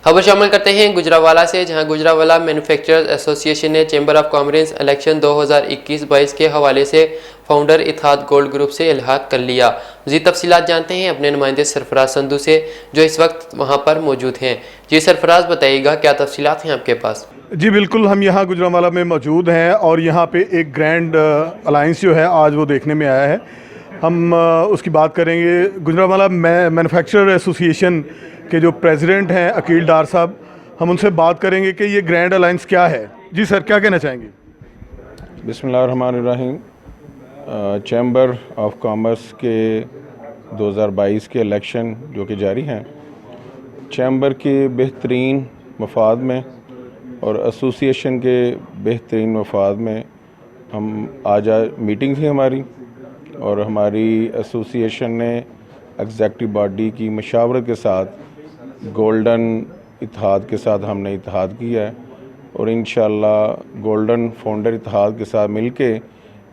خبر شامل کرتے ہیں گجرانوالہ سے، جہاں گجرانوالہ مینوفیکچر ایسوسی ایشن نے چیمبر آف کامرس الیکشن 2021-22 کے حوالے سے فاؤنڈر اتحاد گولڈ گروپ سے الحاق کر لیا۔ مزید تفصیلات جانتے ہیں اپنے نمائندے سرفراز سندھو سے، جو اس وقت وہاں پر موجود ہیں۔ جی سرفراز، بتائیے گا کیا تفصیلات ہیں آپ کے پاس؟ جی بالکل، ہم یہاں گجرانوالہ میں موجود ہیں اور یہاں پہ ایک گرینڈ الائنس جو ہے آج وہ دیکھنے میں آیا ہے۔ ہم اس کی بات کریں گے۔ گجرانوالہ مینوفیکچر ایسوسی ایشن کے جو پریزیڈنٹ ہیں عقیل ڈار صاحب، ہم ان سے بات کریں گے کہ یہ گرینڈ الائنس کیا ہے۔ جی سر، کیا کہنا چاہیں گے؟ بسم اللہ الرحمن الرحیم۔ چیمبر آف کامرس کے 2022 کے الیکشن جو کہ جاری ہیں، چیمبر کے بہترین مفاد میں اور ایسوسی ایشن کے بہترین مفاد میں ہم آج میٹنگ تھی ہماری، اور ہماری ایسوسی ایشن نے ایگزیکٹو باڈی کی مشاورت کے ساتھ گولڈن اتحاد کے ساتھ ہم نے اتحاد کیا ہے، اور انشاءاللہ گولڈن فاؤنڈر اتحاد کے ساتھ مل کے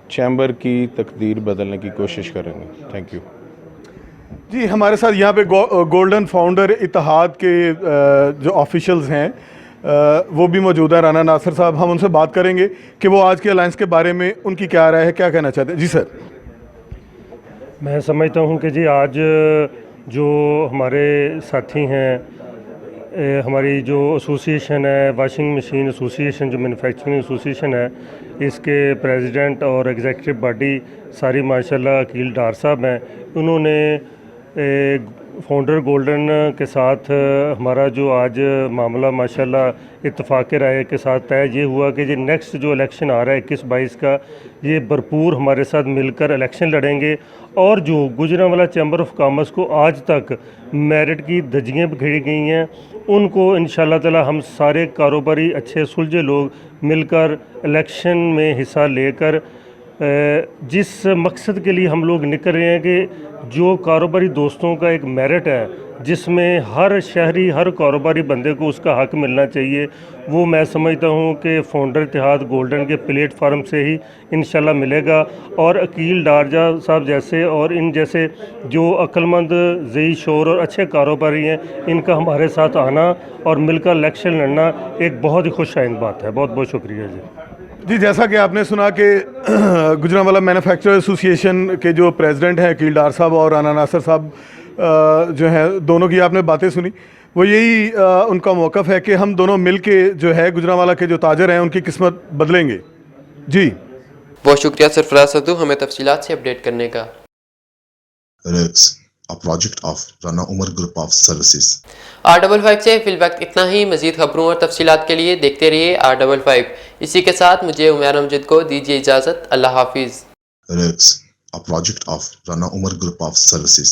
چیمبر کی تقدیر بدلنے کی کوشش کریں گے۔ Thank you. جی، ہمارے ساتھ یہاں پہ گولڈن فاؤنڈر اتحاد کے جو آفیشلز ہیں وہ بھی موجود ہیں، رانا ناصر صاحب۔ ہم ان سے بات کریں گے کہ وہ آج کے الائنس کے بارے میں ان کی کیا رائے ہے، کیا کہنا چاہتے ہیں۔ جی سر۔ میں سمجھتا ہوں کہ جی آج جو ہمارے ساتھی ہیں، ہماری جو ایسوسی ایشن ہے، واشنگ مشین ایسوسی ایشن جو مینوفیکچرنگ ایسوسی ایشن ہے، اس کے پریزیڈنٹ اور ایگزیکٹو باڈی ساری ماشاءاللہ عقیل ڈار صاحب ہیں۔ انہوں نے فاؤنڈر گولڈن کے ساتھ ہمارا جو آج معاملہ ماشاءاللہ اتفاق رائے کے ساتھ طے یہ ہوا کہ یہ نیکسٹ جو الیکشن آ رہا ہے 21-22 کا، یہ بھرپور ہمارے ساتھ مل کر الیکشن لڑیں گے، اور جو گجرانوالہ چیمبر آف کامرس کو آج تک میرٹ کی دھجیاں بکھیری گئی ہیں، ان کو انشاءاللہ تعالی ہم سارے کاروباری اچھے سلجھے لوگ مل کر الیکشن میں حصہ لے کر جس مقصد کے لیے ہم لوگ نکل رہے ہیں کہ جو کاروباری دوستوں کا ایک میرٹ ہے جس میں ہر شہری، ہر کاروباری بندے کو اس کا حق ملنا چاہیے، وہ میں سمجھتا ہوں کہ فاؤنڈر اتحاد گولڈن کے پلیٹ فارم سے ہی انشاءاللہ ملے گا، اور عقیل ڈارجا صاحب جیسے اور ان جیسے جو عقل مند، ذہی شعور اور اچھے کاروباری ہیں، ان کا ہمارے ساتھ آنا اور مل کر الیکشن لڑنا ایک بہت ہی خوش آئند بات ہے۔ بہت بہت شکریہ جی۔ جی، جیسا کہ آپ نے سنا کہ گجرانوالہ مینوفیکچر ایسوسی ایشن کے جو پریزیڈنٹ ہیں عقیل ڈار صاحب اور رانا ناصر صاحب جو ہیں، دونوں کی آپ نے باتیں سنی، وہ یہی ان کا موقف ہے کہ ہم دونوں مل کے جو ہے گجرانوالہ کے جو تاجر ہیں ان کی قسمت بدلیں گے۔ جی بہت شکریہ سرفراز سندھو ہمیں تفصیلات سے اپڈیٹ کرنے کا۔ RUGS، a project of Rana Umar Group of Services۔ R55 سے فی الوقت اتنا ہی۔ مزید خبروں اور تفصیلات کے لیے دیکھتے رہیے R55۔ اسی کے ساتھ مجھے عمیر امجد کو دیجیے اجازت۔ اللہ حافظ۔ RUGS، a project of Rana Umar Group of Services۔